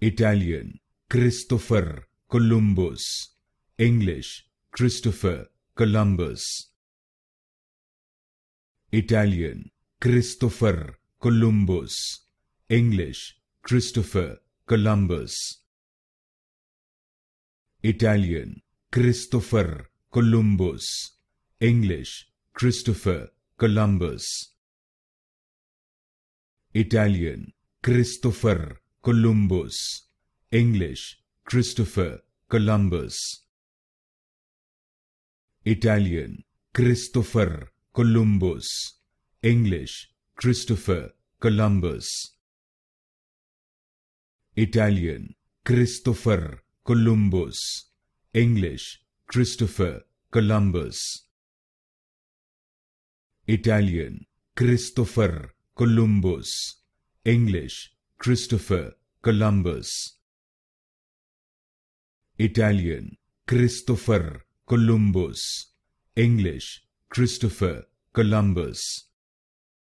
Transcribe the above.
Italian, Christopher Columbus. English, Christopher Columbus. Italian, Christopher Columbus. English, Christopher Columbus. Italian, Christopher Columbus. English, Christopher Columbus. Italian, Christopher Columbus. English, Christopher Columbus. Italian, Christopher Columbus. English, Christopher Columbus. Italian, Christopher Columbus. English, Christopher Columbus. Italian, Christopher Columbus. English, Christopher Columbus. Italian, Christopher Columbus. English, Christopher Columbus.